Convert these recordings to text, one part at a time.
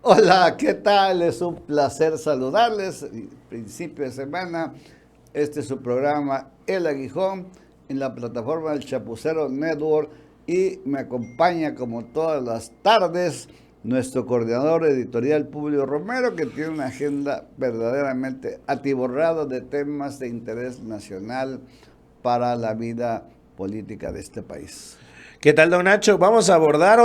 Hola, ¿qué tal? Es un placer saludarles. Principio de semana, este es su programa El Aguijón en la plataforma del Chapucero Network y me acompaña como todas las tardes nuestro coordinador editorial Publio Romero, que tiene una agenda verdaderamente atiborrada de temas de interés nacional para la vida política de este país. ¿Qué tal, don Nacho? Hoy vamos a abordar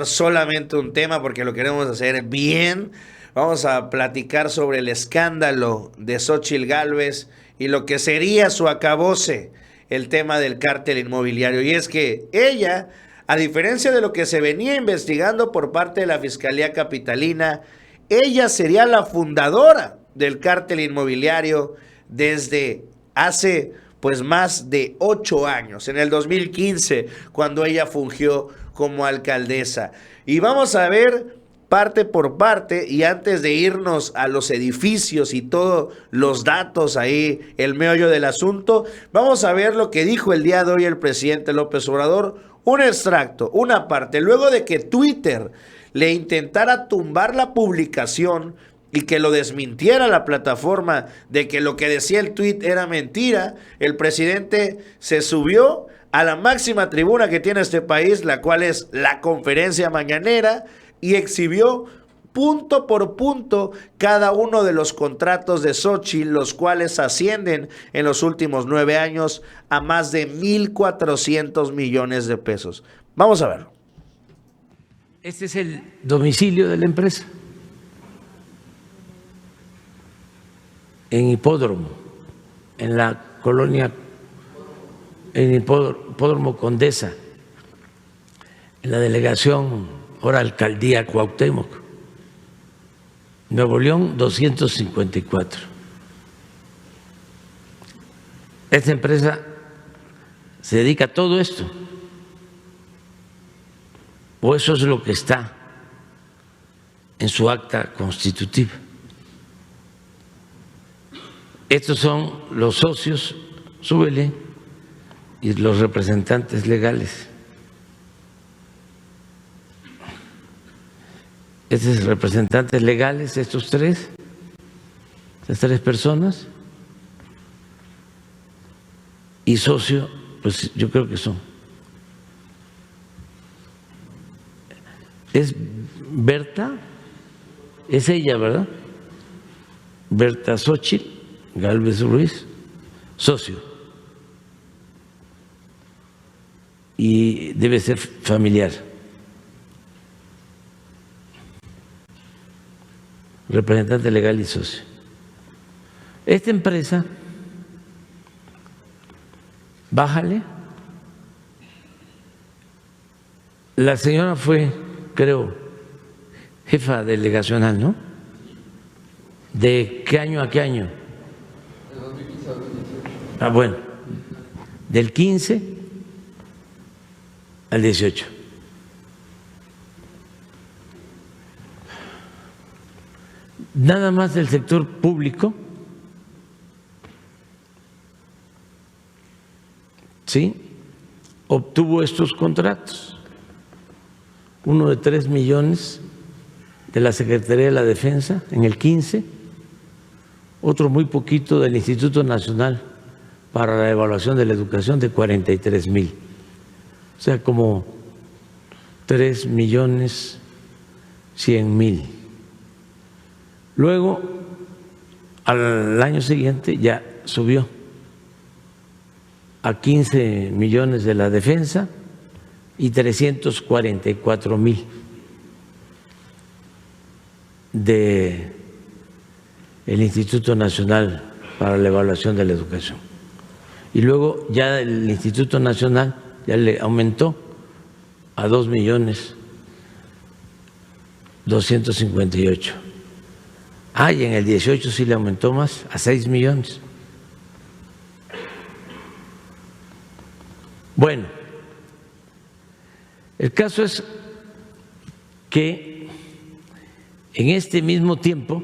solamente un tema porque lo queremos hacer bien. Vamos a platicar sobre el escándalo de Xóchitl Gálvez y lo que sería su acabose, el tema del cártel inmobiliario. Y es que ella, a diferencia de lo que se venía investigando por parte de la Fiscalía Capitalina, ella sería la fundadora del cártel inmobiliario desde hace pues más de 8 años, en el 2015, cuando ella fungió como alcaldesa. Y vamos a ver parte por parte, y antes de irnos a los edificios y todos los datos ahí, el meollo del asunto, vamos a ver lo que dijo el día de hoy el presidente López Obrador, un extracto, una parte, luego de que Twitter le intentara tumbar la publicación y que lo desmintiera la plataforma de que lo que decía el tuit era mentira, el presidente se subió a la máxima tribuna que tiene este país, la cual es la conferencia mañanera, y exhibió punto por punto cada uno de los contratos de Xóchitl, los cuales ascienden en los últimos 9 años a más de 1,400 millones de pesos. Vamos a verlo. Este es el domicilio de la empresa, en Hipódromo, en la colonia, en Hipódromo Condesa, en la delegación, ahora alcaldía Cuauhtémoc, Nuevo León 254. Esta empresa se dedica a todo esto, o eso es lo que está en su acta constitutiva. Estos son los socios, súbele, y los representantes legales. Estos son representantes legales, estas tres personas, y socio, pues yo creo que son. Es Berta, es ella, ¿verdad? Berta Xóchitl Gálvez Ruiz, socio, y debe ser familiar, representante legal y socio. Esta empresa, bájale, la señora fue, creo, jefa delegacional, ¿no? ¿De qué año a qué año? Bueno, del 15 al 18. Nada más del sector público, ¿sí? Obtuvo estos contratos. Uno de 3 millones de la Secretaría de la Defensa en el 15, otro muy poquito del Instituto Nacional para la Evaluación de la Educación de 43,000, o sea, como 3,100,000. Luego, al año siguiente ya subió a 15 millones de la Defensa y 344,000 de el Instituto Nacional para la Evaluación de la Educación. Y luego ya el Instituto Nacional ya le aumentó a 2,258,000. Y en el 18 sí le aumentó más, a 6 millones. Bueno, el caso es que en este mismo tiempo,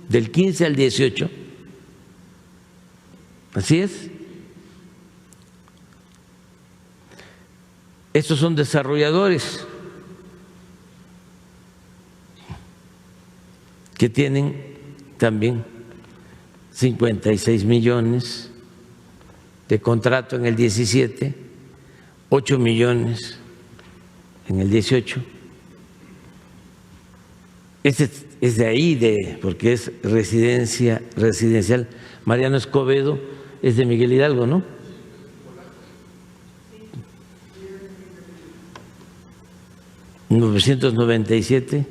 del 15 al 18, así es, estos son desarrolladores que tienen también 56 millones de contrato en el 17, 8 millones en el 18. Este es de ahí, porque es residencial. Mariano Escobedo es de Miguel Hidalgo, ¿no? $997,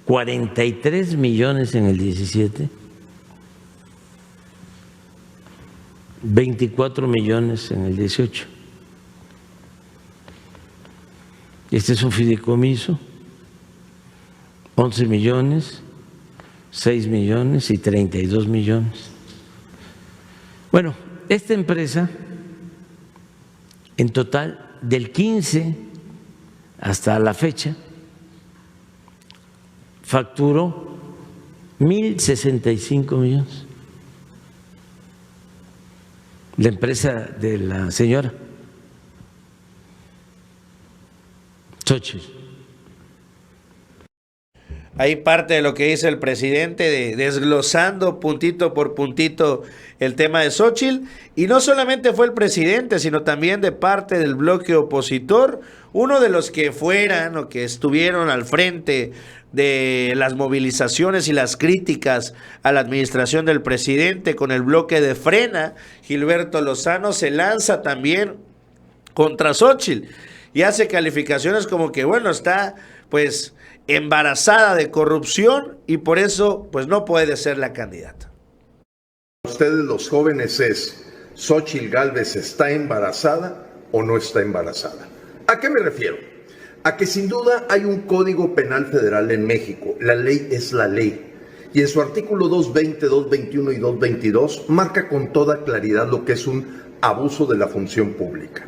43 millones en el 17, 24 millones en el 18. Este es un fideicomiso, 11 millones, 6 millones y 32 millones. Bueno, esta empresa, en total, del 15 hasta la fecha, facturó 1.065 millones. La empresa de la señora Xochitl. Hay parte de lo que dice el presidente, desglosando puntito por puntito el tema de Xochitl, y no solamente fue el presidente, sino también de parte del bloque opositor, uno de los que fueran o que estuvieron al frente de las movilizaciones y las críticas a la administración del presidente con el bloque de Frena, Gilberto Lozano, se lanza también contra Xochitl y hace calificaciones como que, bueno, está pues embarazada de corrupción y por eso pues no puede ser la candidata. Ustedes los jóvenes es, ¿Xochitl Gálvez está embarazada o no está embarazada? ¿A qué me refiero? A que sin duda hay un Código Penal Federal en México. La ley es la ley. Y en su artículo 220, 221 y 222 marca con toda claridad lo que es un abuso de la función pública,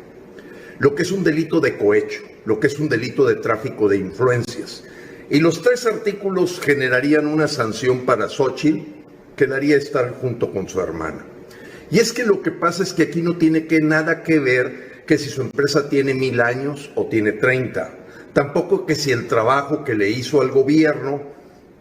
lo que es un delito de cohecho, lo que es un delito de tráfico de influencias. Y los tres artículos generarían una sanción para Xochitl que le haría estar junto con su hermana. Y es que lo que pasa es que aquí no tiene nada que ver que si su empresa tiene 1000 años o tiene 30. Tampoco que si el trabajo que le hizo al gobierno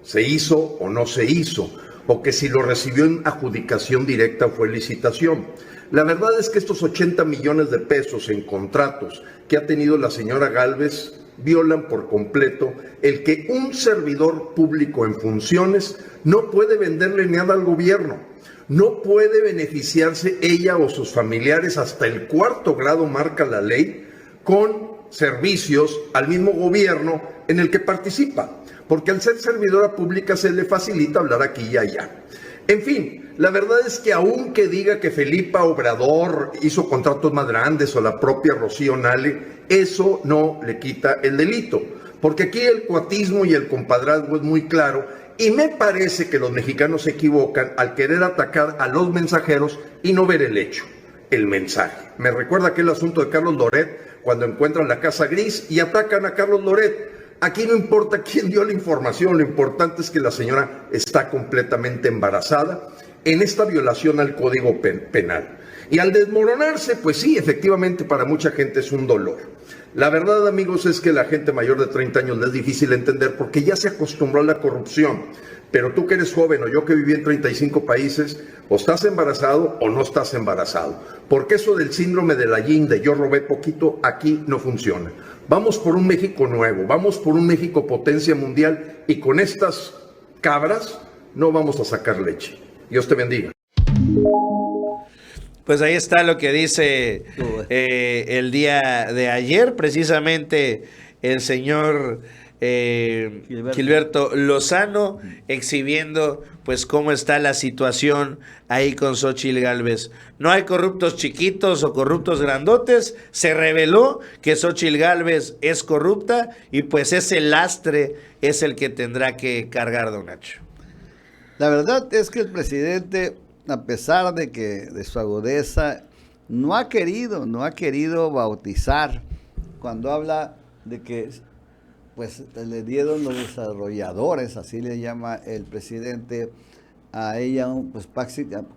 se hizo o no se hizo, o que si lo recibió en adjudicación directa o fue licitación. La verdad es que estos 80 millones de pesos en contratos que ha tenido la señora Gálvez violan por completo el que un servidor público en funciones no puede venderle nada al gobierno, no puede beneficiarse ella o sus familiares, hasta el 4º grado marca la ley, con servicios al mismo gobierno en el que participa, porque al ser servidora pública se le facilita hablar aquí y allá. En fin, la verdad es que aunque diga que Felipa Obrador hizo contratos más grandes o la propia Rocío Nale, eso no le quita el delito, porque aquí el cuatismo y el compadrazgo es muy claro, y me parece que los mexicanos se equivocan al querer atacar a los mensajeros y no ver el hecho, el mensaje. Me recuerda aquel asunto de Carlos Loret, cuando encuentran la Casa Gris y atacan a Carlos Loret. Aquí no importa quién dio la información, lo importante es que la señora está completamente embarazada en esta violación al Código Penal. Y al desmoronarse, pues sí, efectivamente para mucha gente es un dolor. La verdad, amigos, es que la gente mayor de 30 años le es difícil entender porque ya se acostumbró a la corrupción. Pero tú que eres joven o yo que viví en 35 países, o estás embarazado o no estás embarazado. Porque eso del síndrome de la yin, de yo robé poquito, aquí no funciona. Vamos por un México nuevo, vamos por un México potencia mundial y con estas cabras no vamos a sacar leche. Dios te bendiga. Pues ahí está lo que dice el día de ayer, precisamente el señor Gilberto Lozano, exhibiendo pues cómo está la situación ahí con Xochitl Gálvez. No hay corruptos chiquitos o corruptos grandotes, se reveló que Xochitl Gálvez es corrupta y pues ese lastre es el que tendrá que cargar don Nacho. La verdad es que el presidente, a pesar de su agudeza, no ha querido bautizar cuando habla de que pues le dieron los desarrolladores, así le llama el presidente, a ella pues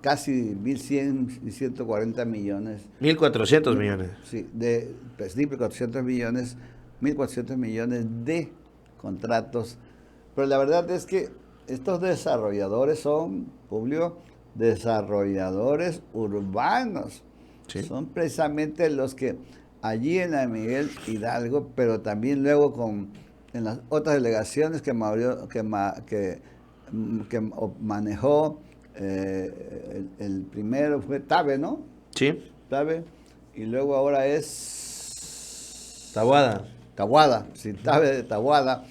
casi 1.100 y 140 millones. 1.400 millones. Sí, de 1.400 millones, 1.400 millones de contratos. Pero la verdad es que estos desarrolladores son, Publio, desarrolladores urbanos. Sí. Son precisamente los que allí en la Miguel Hidalgo, pero también luego en las otras delegaciones que manejó, el primero fue Tabe, ¿no? Sí. Tabe, y luego ahora es Taboada. Taboada, sí, Tabe de Taboada,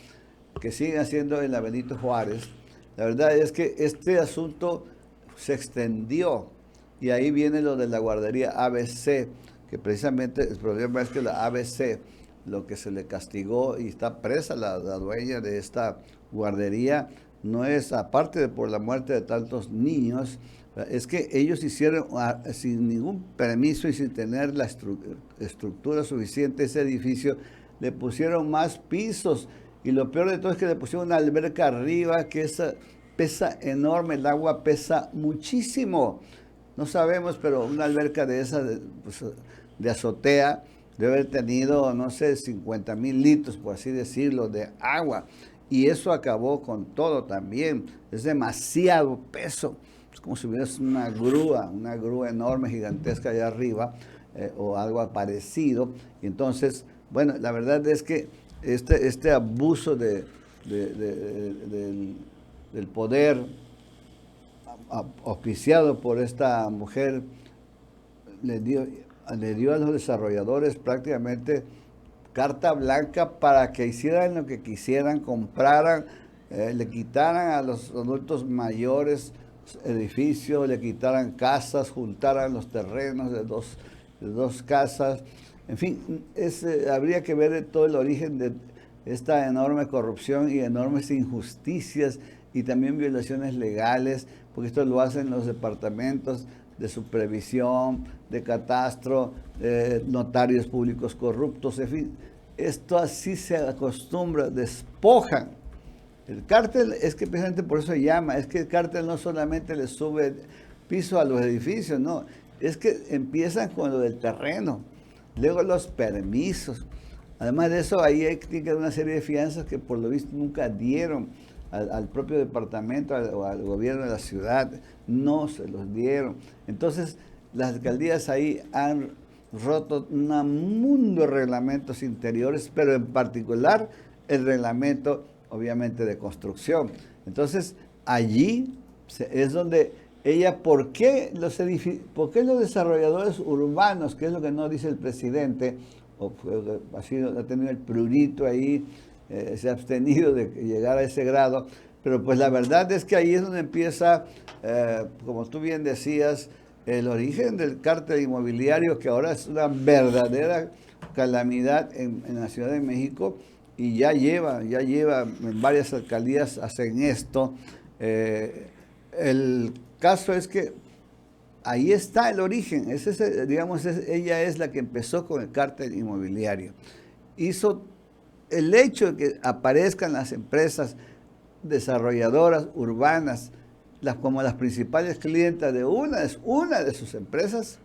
que siguen haciendo en la Benito Juárez. La verdad es que este asunto se extendió y ahí viene lo de la guardería ABC, que precisamente el problema es que la ABC, lo que se le castigó y está presa la dueña de esta guardería, no es aparte de por la muerte de tantos niños, es que ellos hicieron sin ningún permiso y sin tener la estructura suficiente ese edificio, le pusieron más pisos y lo peor de todo es que le pusieron una alberca arriba que pesa enorme, el agua pesa muchísimo. No sabemos, pero una alberca de esa, de azotea, debe haber tenido, no sé, 50,000 litros, por así decirlo, de agua. Y eso acabó con todo también. Es demasiado peso. Es como si hubiera una grúa enorme, gigantesca allá arriba, o algo parecido. Y entonces, bueno, la verdad es que este abuso del poder auspiciado por esta mujer le dio a los desarrolladores prácticamente carta blanca para que hicieran lo que quisieran, compraran, le quitaran a los adultos mayores edificios, le quitaran casas, juntaran los terrenos de dos casas. En fin, habría que ver todo el origen de esta enorme corrupción y enormes injusticias y también violaciones legales, porque esto lo hacen los departamentos de supervisión, de catastro, notarios públicos corruptos, en fin, esto así se acostumbra, despojan. El cártel es que precisamente por eso se llama, es que el cártel no solamente le sube piso a los edificios, no, es que empiezan con lo del terreno, luego los permisos. Además de eso, ahí tiene que haber una serie de fianzas que por lo visto nunca dieron al propio departamento o al gobierno de la ciudad, no se los dieron. Entonces, las alcaldías ahí han roto un mundo de reglamentos interiores, pero en particular el reglamento, obviamente, de construcción. Entonces, allí es donde ¿por qué los desarrolladores urbanos, que es lo que no dice el presidente, ha tenido el prurito ahí, se ha abstenido de llegar a ese grado, pero pues la verdad es que ahí es donde empieza, como tú bien decías, el origen del cártel inmobiliario, que ahora es una verdadera calamidad en la Ciudad de México, y ya lleva en varias alcaldías hacen esto. El caso es que ahí está el origen, ella es la que empezó con el cártel inmobiliario. Hizo el hecho de que aparezcan las empresas desarrolladoras urbanas como las principales clientas de una de sus empresas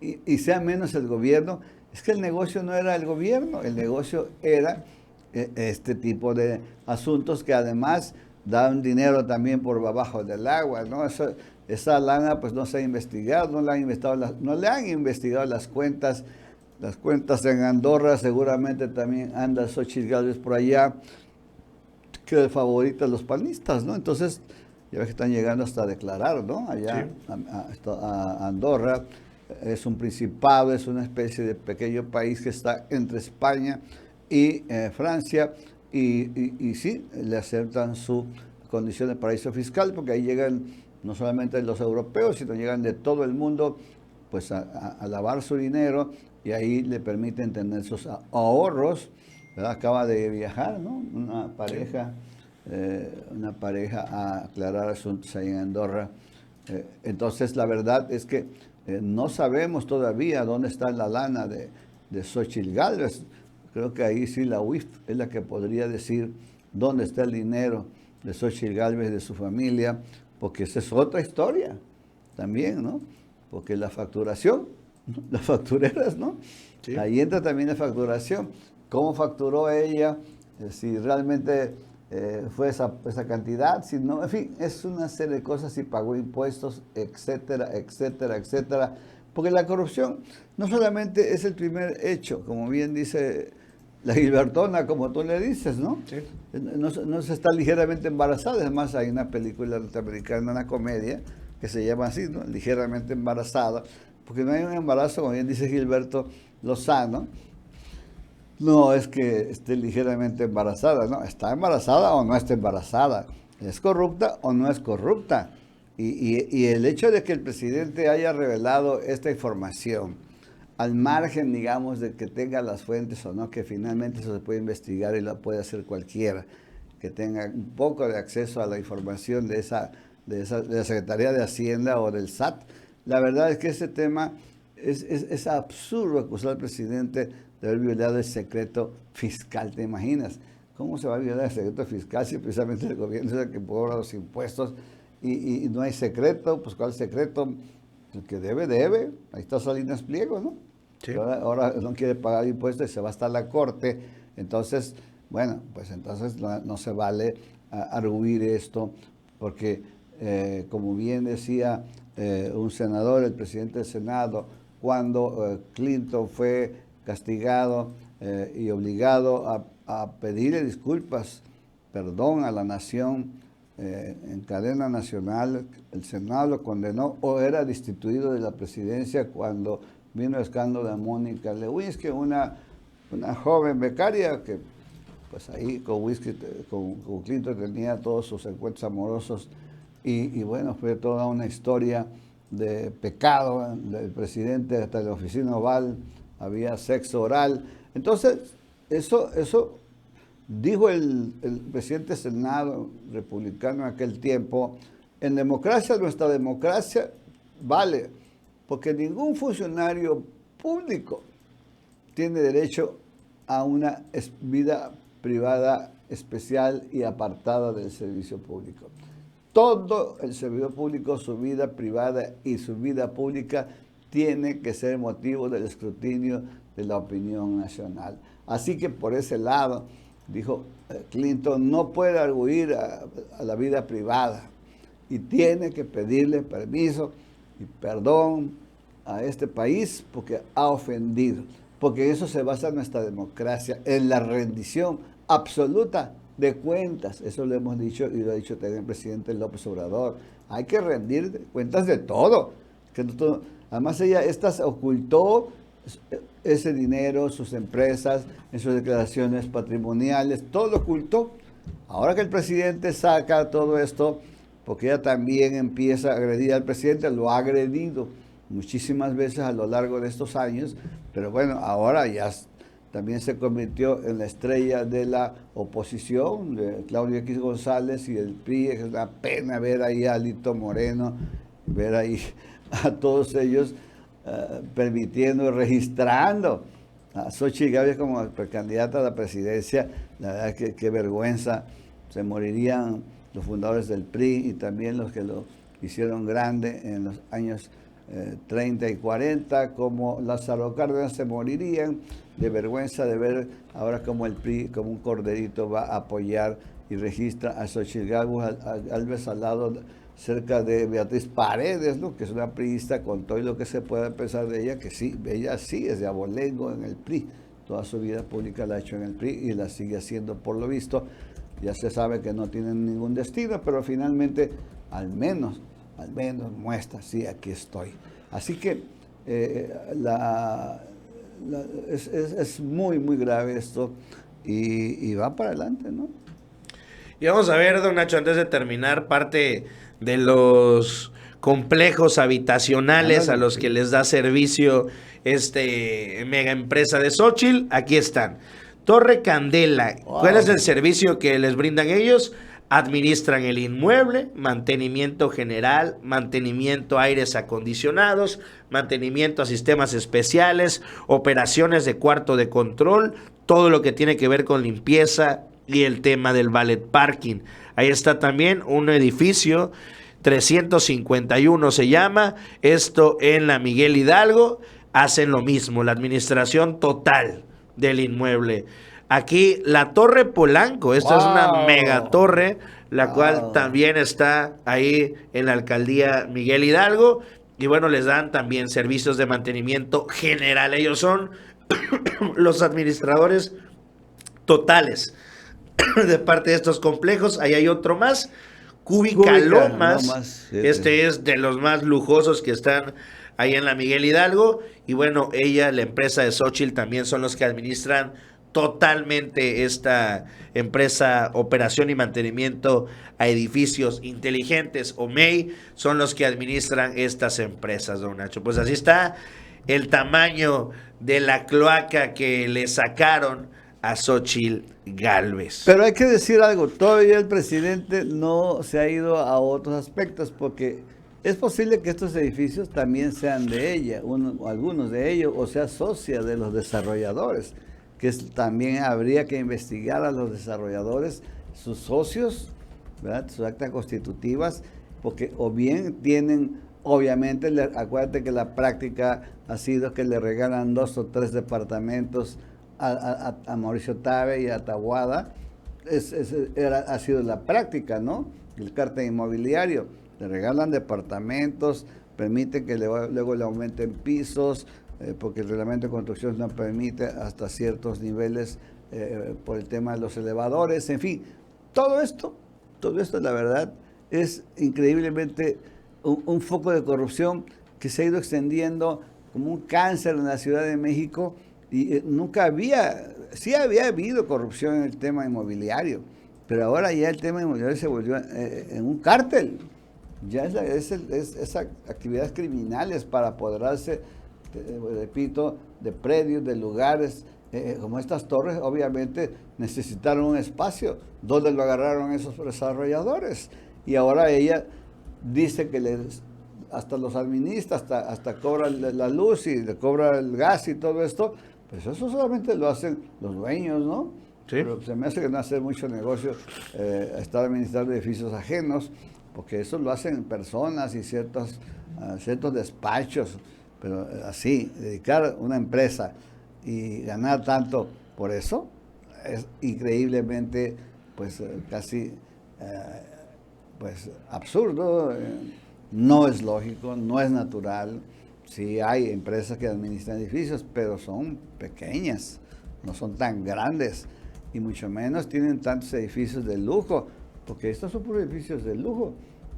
y sea menos el gobierno, es que el negocio no era el gobierno, el negocio era este tipo de asuntos que además dan dinero también por abajo del agua, ¿no? Esa lana pues no se ha investigado, no le han investigado las cuentas en Andorra, seguramente también anda Xóchitl Gálvez por allá, que es favorita de los panistas, ¿no? Entonces, ya ves que están llegando hasta a declarar, ¿no? Allá sí. a Andorra, es un principado, es una especie de pequeño país que está entre España y Francia, y sí, le aceptan su condición de paraíso fiscal, porque ahí llegan no solamente los europeos, sino llegan de todo el mundo, pues a lavar su dinero, y ahí le permiten tener sus ahorros, ¿verdad? Acaba de viajar, ¿no? Una pareja a aclarar asuntos ahí en Andorra. Entonces, la verdad es que no sabemos todavía dónde está la lana de Xóchitl Gálvez. Creo que ahí sí la UIF es la que podría decir dónde está el dinero de Xóchitl Gálvez y de su familia, porque esa es otra historia también, ¿no? Porque la facturación, las factureras, ¿no? Sí. Ahí entra también la facturación. ¿Cómo facturó ella? Si realmente fue esa cantidad, sino, en fin, es una serie de cosas, y pagó impuestos, etcétera, etcétera, etcétera. Porque la corrupción no solamente es el primer hecho, como bien dice la Gilbertona, como tú le dices, ¿no? Sí. No se está ligeramente embarazada. Además, hay una película norteamericana, una comedia, que se llama así, ¿no? Ligeramente embarazada, porque no hay un embarazo, como bien dice Gilberto Lozano, no es que esté ligeramente embarazada, no, está embarazada o no está embarazada, es corrupta o no es corrupta. Y el hecho de que el presidente haya revelado esta información, al margen, digamos, de que tenga las fuentes o no, que finalmente eso se puede investigar y lo puede hacer cualquiera, que tenga un poco de acceso a la información de la Secretaría de Hacienda o del SAT, la verdad es que ese tema es absurdo acusar al presidente de haber violado el secreto fiscal. ¿Te imaginas? ¿Cómo se va a violar el secreto fiscal si precisamente el gobierno es el que cobra los impuestos y no hay secreto? Pues ¿cuál secreto? El que debe. Ahí está Salinas Pliego, ¿no? Sí. Ahora no quiere pagar impuestos y se va hasta la corte. Entonces, bueno, pues entonces no se vale arguir esto, porque como bien decía un senador, el presidente del Senado, cuando Clinton fue castigado y obligado a pedirle disculpas, perdón a la nación en cadena nacional, el Senado lo condenó, o era destituido de la presidencia cuando vino el escándalo de Mónica Lewinsky, una joven becaria que pues ahí con Clinton tenía todos sus encuentros amorosos y bueno, fue toda una historia de pecado del presidente. Hasta en la oficina oval había sexo oral. Entonces, eso dijo el presidente del Senado republicano en aquel tiempo: en democracia, nuestra democracia vale, porque ningún funcionario público tiene derecho a una vida privada especial y apartada del servicio público. Todo el servidor público, su vida privada y su vida pública, tiene que ser motivo del escrutinio de la opinión nacional. Así que por ese lado, dijo Clinton, no puede arguir a la vida privada y tiene que pedirle permiso y perdón a este país porque ha ofendido. Porque eso se basa en nuestra democracia, en la rendición absoluta de cuentas. Eso lo hemos dicho y lo ha dicho también el presidente López Obrador. Hay que rendir cuentas de todo. Además, ella ocultó ese dinero, sus empresas, en sus declaraciones patrimoniales, todo lo ocultó. Ahora que el presidente saca todo esto, porque ella también empieza a agredir al presidente, lo ha agredido muchísimas veces a lo largo de estos años, pero bueno, ahora ya también se convirtió en la estrella de la oposición, de Claudio X González y el PRI. Es una pena ver ahí a Alito Moreno, ver ahí a todos ellos permitiendo, registrando a Xochitl Gálvez como precandidata a la presidencia. La verdad que qué vergüenza. Se morirían los fundadores del PRI y también los que lo hicieron grande en los años 30 y 40, como Lázaro Cárdenas, se morirían de vergüenza de ver ahora como el PRI, como un corderito, va a apoyar y registra a Xochitl Gálvez al lado, cerca de Beatriz Paredes, ¿no? Que es una priista, con todo lo que se pueda pensar de ella, que sí, ella sí es de abolengo en el PRI. Toda su vida pública la ha hecho en el PRI y la sigue haciendo por lo visto. Ya se sabe que no tienen ningún destino, pero finalmente al menos muestra, sí, aquí estoy. Así que es muy, muy grave esto y va para adelante, ¿no? Y vamos a ver, don Nacho, antes de terminar, parte de los complejos habitacionales a los que les da servicio mega empresa de Xochitl. Aquí están. Torre Candela. Wow. ¿Cuál es el servicio que les brindan ellos? Administran el inmueble, mantenimiento general, mantenimiento a aires acondicionados, mantenimiento a sistemas especiales, operaciones de cuarto de control, todo lo que tiene que ver con limpieza y el tema del valet parking. Ahí está también un edificio, 351 se llama, esto en la Miguel Hidalgo. Hacen lo mismo, la administración total del inmueble. Aquí la Torre Polanco, esta es una Wow. mega torre, la Wow. cual también está ahí en la alcaldía Miguel Hidalgo. Y bueno, les dan también servicios de mantenimiento general. Ellos son los administradores totales de parte de estos complejos. Ahí hay otro más, Cúbica Lomas. Lomas, sí, Este es de los más lujosos que están ahí en la Miguel Hidalgo. Y bueno, ella, la empresa de Xóchitl, también son los que administran totalmente esta empresa, operación y mantenimiento a edificios inteligentes, o MEI, son los que administran estas empresas, don Nacho. Pues así está el tamaño de la cloaca que le sacaron a Xóchitl Gálvez. Pero hay que decir algo, todavía el presidente no se ha ido a otros aspectos, porque es posible que estos edificios también sean de ella, algunos de ellos, o sea, socia de los desarrolladores, que también habría que investigar a los desarrolladores, sus socios, ¿verdad?, sus actas constitutivas, porque o bien tienen, obviamente, acuérdate que la práctica ha sido que le regalan 2 o 3 departamentos a Mauricio Tabe y a Taboada. Ha sido la práctica, ¿no? El cártel inmobiliario, le regalan departamentos, permiten que luego le aumenten pisos, porque el reglamento de construcción no permite hasta ciertos niveles por el tema de los elevadores, en fin, todo esto, la verdad, es increíblemente un foco de corrupción que se ha ido extendiendo como un cáncer en la Ciudad de México, y sí había habido corrupción en el tema inmobiliario, pero ahora ya el tema inmobiliario se volvió en un cártel. Ya es actividades criminales para apoderarse, repito, de predios, de lugares, como estas torres. Obviamente necesitaron un espacio donde lo agarraron esos desarrolladores, y ahora ella dice que hasta los administra, hasta cobra la luz y le cobra el gas y todo esto. Pues eso solamente lo hacen los dueños, ¿no? Sí. Pero se me hace que no hace mucho negocio estar administrando edificios ajenos, porque eso lo hacen personas y ciertos despachos. Pero así, dedicar una empresa y ganar tanto por eso es increíblemente, pues casi pues absurdo. No es lógico, no es natural. Sí hay empresas que administran edificios, pero son pequeñas, no son tan grandes, y mucho menos tienen tantos edificios de lujo, porque estos son puros edificios de lujo.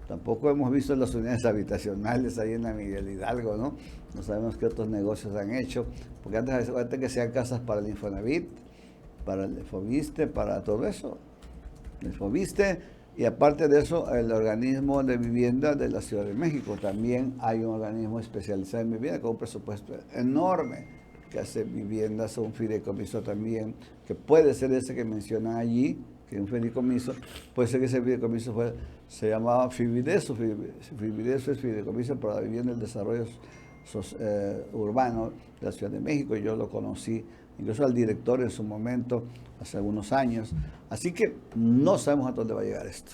Tampoco hemos visto las unidades habitacionales ahí en la Miguel Hidalgo, ¿no? No sabemos qué otros negocios han hecho, porque antes que sean casas para el Infonavit, para el Fobiste, para todo eso. El Fobiste. Y aparte de eso, el organismo de vivienda de la Ciudad de México, también hay un organismo especializado en vivienda con un presupuesto enorme que hace viviendas, un fideicomiso también, que puede ser ese que mencionan allí, que es un fideicomiso, puede ser que ese fideicomiso se llamaba Fivideso. Fivideso es Fideicomiso para la Vivienda y el Desarrollo Urbano de la Ciudad de México. Yo lo conocí, incluso al director en su momento, hace algunos años. Así que no sabemos a dónde va a llegar esto.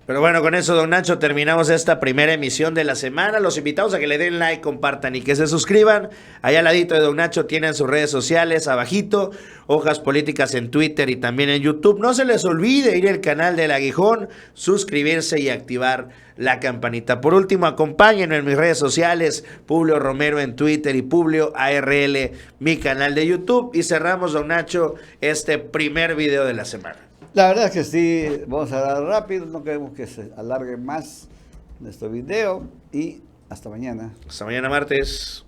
Pero bueno, con eso, don Nacho, terminamos esta primera emisión de la semana. Los invitamos a que le den like, compartan y que se suscriban. Allá al ladito de don Nacho tienen sus redes sociales, abajito, Hojas Políticas en Twitter y también en YouTube. No se les olvide ir al canal del Aguijón, suscribirse y activar la campanita. Por último, acompáñenme en mis redes sociales, Publio Romero en Twitter y Publio ARL, mi canal de YouTube. Y cerramos, don Nacho, este primer video de la semana. La verdad es que sí, vamos a dar rápido, no queremos que se alargue más nuestro video, y hasta mañana. Hasta mañana martes.